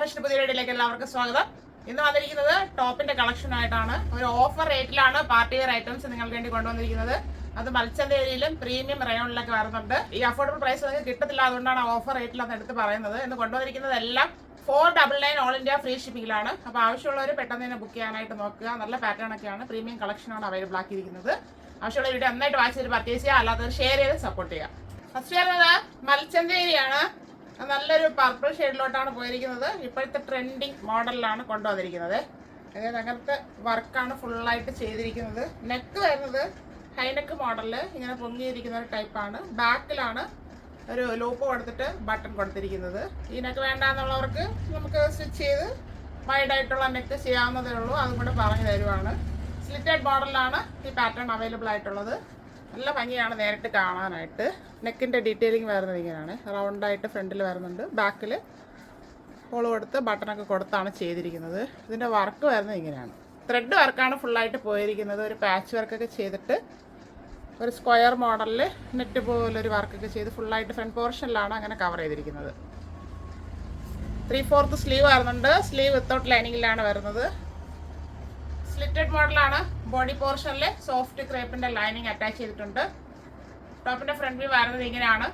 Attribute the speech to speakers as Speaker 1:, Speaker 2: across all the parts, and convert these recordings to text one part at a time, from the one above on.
Speaker 1: Fashion പുതിയ വീഡിയോയിലേക്ക് എല്ലാവർക്കും സ്വാഗതം. ഇന്ന് വന്നിരിക്കുന്നത് ടോപ്പിന്റെ കളക്ഷൻ ആയിട്ടാണ്. ഒരു ഓഫർ റേറ്റിലാണ് പാർട്ടി വെയർ ഐറ്റംസ് നിങ്ങൾക്ക് വേണ്ടി കൊണ്ടുവന്നിരിക്കുന്നത്. അത് മത്സ്യന്തേരിയിലും പ്രീമിയം റയോണിലൊക്കെ വരുന്നുണ്ട്. ഈ അഫോർഡബിൾ പ്രൈസ് നിങ്ങൾക്ക് കിട്ടത്തില്ല, അതുകൊണ്ടാണ് ഓഫർ റേറ്റിൽ അത് എടുത്ത് പറയുന്നത്. ഇന്ന് കൊണ്ടുവന്നിരിക്കുന്നത് എല്ലാം 499 ഓൾ ഇന്ത്യ ഫ്രീ ഷിപ്പിംഗിലാണ്. അപ്പോൾ ആവശ്യമുള്ളവർ പെട്ടെന്ന് തന്നെ ബുക്ക് ചെയ്യാനായിട്ട് നോക്കുക. നല്ല പാറ്റേൺ ഒക്കെയാണ്, പ്രീമിയം കളക്ഷനാണ് അവൈലബിൾ ആക്കിയിരിക്കുന്നത്. ആവശ്യമുള്ള വീഡിയോ നന്നായിട്ട് വാച്ച് ചെയ്ത് പർച്ചേസ് ചെയ്യുക, അല്ലാത്തവർ ഷെയർ ചെയ്ത് സപ്പോർട്ട് ചെയ്യുക. ഫസ്റ്റ് വരുന്നത് മത്സ്യന്തേരിയാണ്. നല്ലൊരു പർപ്പിൾ ഷെയ്ഡിലോട്ടാണ് പോയിരിക്കുന്നത്. ഇപ്പോഴത്തെ ട്രെൻഡിങ് മോഡലിലാണ് കൊണ്ടുവന്നിരിക്കുന്നത്. അതായത് അങ്ങനത്തെ വർക്കാണ് ഫുള്ളായിട്ട് ചെയ്തിരിക്കുന്നത്. നെക്ക് വരുന്നത് ഹൈനെക്ക് മോഡലിൽ ഇങ്ങനെ പൊങ്ങിയിരിക്കുന്ന ഒരു ടൈപ്പാണ്. ബാക്കിലാണ് ഒരു ലൂപ്പ് കൊടുത്തിട്ട് ബട്ടൺ കൊടുത്തിരിക്കുന്നത്. ഈ നെക്ക് വേണ്ടാന്നുള്ളവർക്ക് നമുക്ക് സ്റ്റിച്ച് ചെയ്ത് വൈഡായിട്ടുള്ള നെക്ക് ചെയ്യാവുന്നതേ ഉള്ളൂ. അതും കൂടെ പറഞ്ഞു തരുവാണ്. സ്ലിറ്റഡ് മോഡലിലാണ് ഈ പാറ്റേൺ അവൈലബിൾ ആയിട്ടുള്ളത്. നല്ല ഭംഗിയാണ് നേരിട്ട് കാണാനായിട്ട്. നെക്കിൻ്റെ ഡീറ്റെയിലിംഗ് വരുന്നത് ഇങ്ങനെയാണ്. റൗണ്ടായിട്ട് ഫ്രണ്ടിൽ വരുന്നുണ്ട്, ബാക്കിൽ ഹോൾ കൊടുത്ത് ബട്ടണൊക്കെ കൊടുത്താണ് ചെയ്തിരിക്കുന്നത്. ഇതിൻ്റെ വർക്ക് വരുന്നത് ഇങ്ങനെയാണ്. ത്രെഡ് വർക്കാണ് ഫുള്ളായിട്ട് പോയിരിക്കുന്നത്. ഒരു പാച്ച് വർക്കൊക്കെ ചെയ്തിട്ട് ഒരു സ്ക്വയർ മോഡലിൽ നെറ്റ് പോലൊരു വർക്കൊക്കെ ചെയ്ത് ഫുള്ളായിട്ട് ഫ്രണ്ട് പോർഷനിലാണ് അങ്ങനെ കവർ ചെയ്തിരിക്കുന്നത്. 3/4 സ്ലീവ് വരുന്നുണ്ട്. സ്ലീവ് വിത്തൗട്ട് ലൈനിങ്ങിലാണ് വരുന്നത്. സ്ലിറ്റഡ് മോഡലാണ്. ബോഡി പോർഷനിൽ സോഫ്റ്റ് ക്രേപ്പിന്റെ ലൈനിങ് അറ്റാച്ച് ചെയ്തിട്ടുണ്ട്. ടോപ്പിന്റെ ഫ്രണ്ട് വ്യൂ വരുന്നത് ഇങ്ങനെയാണ്.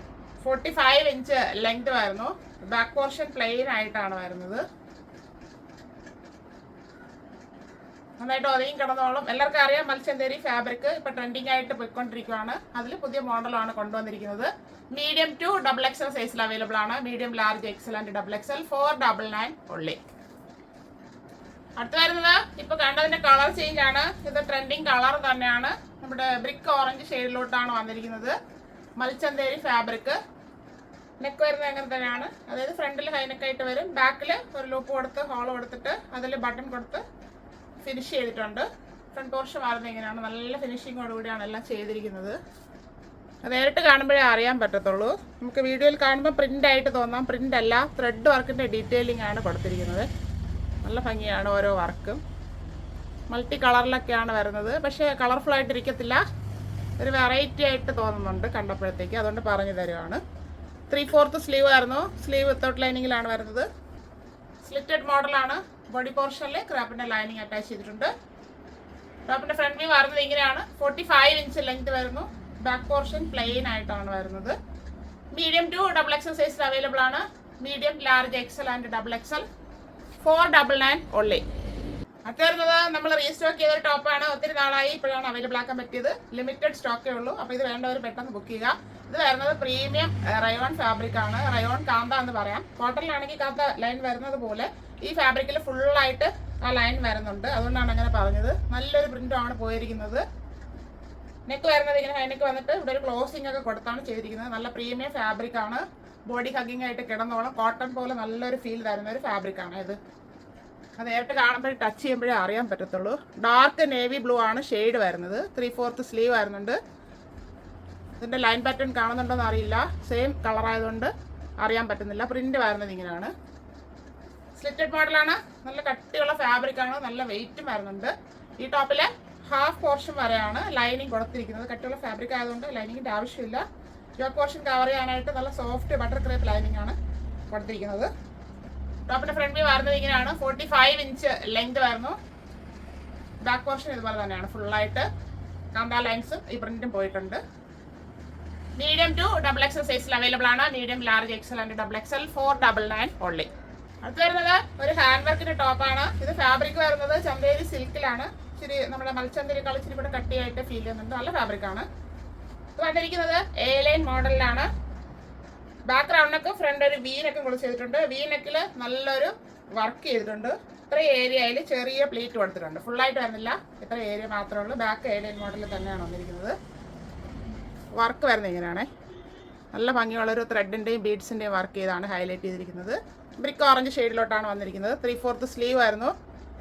Speaker 1: 45 ഇഞ്ച് ലെങ്ത് വരുന്നു. ബാക്ക് പോർഷൻ പ്ലെയിൻ ആയിട്ടാണ് വരുന്നത്. നന്നായിട്ട് ഒതുങ്ങി കിടന്നോളും. എല്ലാവർക്കും അറിയാം മത്സ്യന്തേരി ഫാബ്രിക് ഇപ്പൊ ട്രെൻഡിങ് ആയിട്ട് പോയിക്കൊണ്ടിരിക്കുകയാണ്. അതിൽ പുതിയ മോഡലാണ് കൊണ്ടുവന്നിരിക്കുന്നത്. മീഡിയം ടു XXL സൈസിൽ അവൈലബിൾ ആണ്. Medium, large, Excel and XXL 499 ഉള്ളി. അടുത്ത് വരുന്നത് ഇപ്പൊ കണ്ടതിന്റെ കളർ ചേഞ്ച് ആണ്. ഇത് ട്രെൻഡിങ് കളർ തന്നെയാണ്. നമ്മുടെ ബ്രിക്ക് ഓറഞ്ച് ഷെയ്ഡിലോട്ടാണ് വന്നിരിക്കുന്നത്. മൽച്ചന്തേരി ഫാബ്രിക്. നെക്ക് വരുന്നത് അങ്ങനെ തന്നെയാണ്. അതായത് ഫ്രണ്ടിൽ ഹൈനെക്കായിട്ട് വരും, ബാക്കിൽ ഒരു ലൂപ്പ് കൊടുത്ത് ഹോൾ കൊടുത്തിട്ട് അതിൽ ബട്ടൺ കൊടുത്ത് ഫിനിഷ് ചെയ്തിട്ടുണ്ട്. ഫ്രണ്ട് പോർഷൻ വരുന്നത് ഇങ്ങനെയാണ്. നല്ല ഫിനിഷിങ്ങോടുകൂടിയാണ് എല്ലാം ചെയ്തിരിക്കുന്നത്. അത് നേരിട്ട് കാണുമ്പോഴേ അറിയാൻ പറ്റത്തുള്ളൂ. നമുക്ക് വീഡിയോയിൽ കാണുമ്പോൾ പ്രിന്റ് ആയിട്ട് തോന്നാം. പ്രിന്റ് അല്ല, ത്രെഡ് വർക്കിന്റെ ഡീറ്റെയിലിംഗ് ആണ് കൊടുത്തിരിക്കുന്നത്. നല്ല ഭംഗിയാണ് ഓരോ വർക്കും. മൾട്ടി കളറിലൊക്കെയാണ് വരുന്നത്. പക്ഷേ കളർഫുൾ ആയിട്ടിരിക്കത്തില്ല, ഒരു വെറൈറ്റി ആയിട്ട് തോന്നുന്നുണ്ട് കണ്ടപ്പോഴത്തേക്ക്. അതുകൊണ്ട് പറഞ്ഞു തരുവാണ്. 3/4 സ്ലീവ് ആയിരുന്നു. സ്ലീവ് വിത്തൗട്ട് ലൈനിങ്ങിലാണ് വരുന്നത്. സ്ലിറ്റഡ് മോഡലാണ്. ബോഡി പോർഷനിൽ ക്രാപ്പിന്റെ ലൈനിങ് അറ്റാച്ച് ചെയ്തിട്ടുണ്ട്. ടോപ്പിന്റെ ഫ്രണ്ട് വ്യൂ വരുന്നത് ഇങ്ങനെയാണ്. 45 ഇഞ്ച് ലെങ്ത് വരുന്നു. ബാക്ക് പോർഷൻ പ്ലെയിൻ ആയിട്ടാണ് വരുന്നത്. മീഡിയം ടു XXL സൈസിൽ അവൈലബിൾ ആണ്. Medium, large, Excel and XXL 499 ഉള്ളി. അടുത്ത് വരുന്നത് നമ്മൾ റീസ്റ്റോക്ക് ചെയ്ത ടോപ്പാണ്. ഒത്തിരി നാളായി, ഇപ്പോഴാണ് അവൈലബിൾ ആക്കാൻ പറ്റിയത്. ലിമിറ്റഡ് സ്റ്റോക്കേ ഉള്ളൂ. അപ്പോൾ ഇത് വേണ്ടവർ പെട്ടെന്ന് ബുക്ക് ചെയ്യുക. ഇത് വരുന്നത് പ്രീമിയം റയോൺ ഫാബ്രിക് ആണ്. റയോൺ കാന്ത എന്ന് പറയാം. കോട്ടണിലാണെങ്കിൽ കാന്ത ലൈൻ വരുന്നത് പോലെ ഈ ഫാബ്രിക്കിൽ ഫുള്ളായിട്ട് ആ ലൈൻ വരുന്നുണ്ട്. അതുകൊണ്ടാണ് അങ്ങനെ പറഞ്ഞത്. നല്ലൊരു പ്രിന്റാണ് പോയിരിക്കുന്നത്. നെക്ക് വരുന്നത് ഇങ്ങനെ ഹൈനെക്ക് വന്നിട്ട് ഇവിടെ ഒരു ക്ലോസിംഗ് ഒക്കെ കൊടുത്താണ് ചെയ്തിരിക്കുന്നത്. നല്ല പ്രീമിയം ഫാബ്രിക് ആണ്. ബോഡി ഹഗ്ഗിങ് ആയിട്ട് കിടന്നോളം കോട്ടൺ പോലെ നല്ലൊരു ഫീൽ തരുന്ന ഒരു ഫാബ്രിക് ആണ് ഇത്. അത് നേരിട്ട് കാണുമ്പോഴേ ടച്ച് ചെയ്യുമ്പോഴേ അറിയാൻ പറ്റത്തുള്ളൂ. ഡാർക്ക് നേവി ബ്ലൂ ആണ് ഷെയ്ഡ് വരുന്നത്. 3/4 സ്ലീവ് വരുന്നുണ്ട്. ഇതിൻ്റെ ലൈൻ പാറ്റേൺ കാണുന്നുണ്ടോന്ന് അറിയില്ല. സെയിം കളർ ആയതുകൊണ്ട് അറിയാൻ പറ്റുന്നില്ല. പ്രിന്റ് വരുന്നത് ഇങ്ങനെയാണ്. സ്ലിറ്റഡ് മോഡലാണ്. നല്ല കട്ടിയുള്ള ഫാബ്രിക് ആണ്. നല്ല വെയിറ്റും വരുന്നുണ്ട്. ഈ ടോപ്പിലെ ഹാഫ് പോർഷൻ വരെയാണ് ലൈനിങ് കൊടുത്തിരിക്കുന്നത്. കട്ടിയുള്ള ഫാബ്രിക് ആയതുകൊണ്ട് ലൈനിങ്ങിൻ്റെ ആവശ്യമില്ല. യോക്ക് പോർഷൻ കവർ ചെയ്യാനായിട്ട് നല്ല സോഫ്റ്റ് ബട്ടർ ക്രേപ്പ് ലൈനിങ് ആണ് കൊടുത്തിരിക്കുന്നത്. ടോപ്പിന്റെ ഫ്രണ്ട് വ്യൂ വരുന്നത് ഇങ്ങനെയാണ്. 45 ഇഞ്ച് ലെങ്ത് വരുന്നു. ബാക്ക് പോർഷൻ ഇതുപോലെ തന്നെയാണ്. ഫുള്ളായിട്ട് കാന്ത ലൈൻസും ഈ പ്രിന്റും പോയിട്ടുണ്ട്. മീഡിയം ടു XXL സൈസിൽ അവൈലബിൾ ആണ്. Medium, large, Excel and XXL 499 ഉള്ളി. അടുത്ത് വരുന്നത് ഒരു ഹാൻഡ് വർക്കിന്റെ ടോപ്പാണ്. ഇത് ഫാബ്രിക് വരുന്നത് ചന്തേരി സിൽക്കിലാണ്. ഇച്ചിരി നമ്മുടെ മൽച്ചന്തേരിക്കാൾ ഇച്ചിരി കൂടെ കട്ടിയായിട്ട് ഫീൽ ചെയ്യുന്നുണ്ട്. നല്ല ഫാബ്രിക് ആണ്. വന്നിരിക്കുന്നത് എ ലൈൻ മോഡലിലാണ്. ബാക്ക് റൗണ്ട് നെക്ക്, ഫ്രണ്ട് ഒരു വി നെക്കും കൂടെ ചെയ്തിട്ടുണ്ട്. വി നെക്കിൽ നല്ലൊരു വർക്ക് ചെയ്തിട്ടുണ്ട്. ഇത്ര ഏരിയയിൽ ചെറിയ പ്ലീറ്റ് കൊടുത്തിട്ടുണ്ട്. ഫുള്ളായിട്ട് വരുന്നില്ല, ഇത്ര ഏരിയ മാത്രമേ ഉള്ളൂ. ബാക്ക് എ ലൈൻ മോഡലിൽ തന്നെയാണ് വന്നിരിക്കുന്നത്. വർക്ക് വരുന്നത് ഇങ്ങനെയാണ്. നല്ല ഭംഗിയുള്ളൊരു ത്രെഡിൻ്റെയും ബീഡ്സിൻ്റെയും വർക്ക് ചെയ്താണ് ഹൈലൈറ്റ് ചെയ്തിരിക്കുന്നത്. ബ്രിക്ക് ഓറഞ്ച് ഷെയ്ഡിലോട്ടാണ് വന്നിരിക്കുന്നത്. 3/4 സ്ലീവ് ആയിരുന്നു.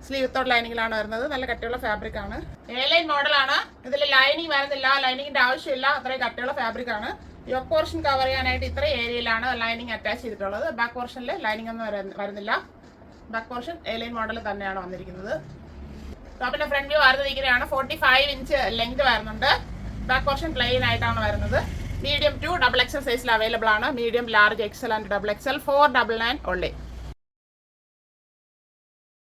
Speaker 1: സ്ലീവ് വിത്തൗട്ട് ലൈനിങ്ങിലാണ് വരുന്നത്. നല്ല കട്ടിയുള്ള ഫാബ്രിക് ആണ്. എ ലൈൻ മോഡലാണ്. ഇതിൽ ലൈനിങ് വരുന്നില്ല, ലൈനിങ്ങിന്റെ ആവശ്യമില്ല. അത്രയും കട്ടിയുള്ള ഫാബ്രിക് ആണ്. യോക്ക് പോർഷൻ കവർ ചെയ്യാനായിട്ട് ഇത്ര ഏരിയയിലാണ് ലൈനിങ് അറ്റാച്ച് ചെയ്തിട്ടുള്ളത്. ബാക്ക് പോർഷനിൽ ലൈനിങ് ഒന്നും വരുന്നില്ല. Back portion A line model തന്നെയാണ് വന്നിരിക്കുന്നത്. ടോപ്പിന്റെ ഫ്രണ്ട് വ്യൂ വരുന്നത് ഇങ്ങനെയാണ്. 45 ഇഞ്ച് ലെങ്ത് വരുന്നുണ്ട്. ബാക്ക് പോർഷൻ പ്ലെയിൻ ആയിട്ടാണ് വരുന്നത്. മീഡിയം ടു XXL സൈസിൽ അവൈലബിൾ ആണ്. Medium, large, Excel and XXL 499 ഉള്ളി.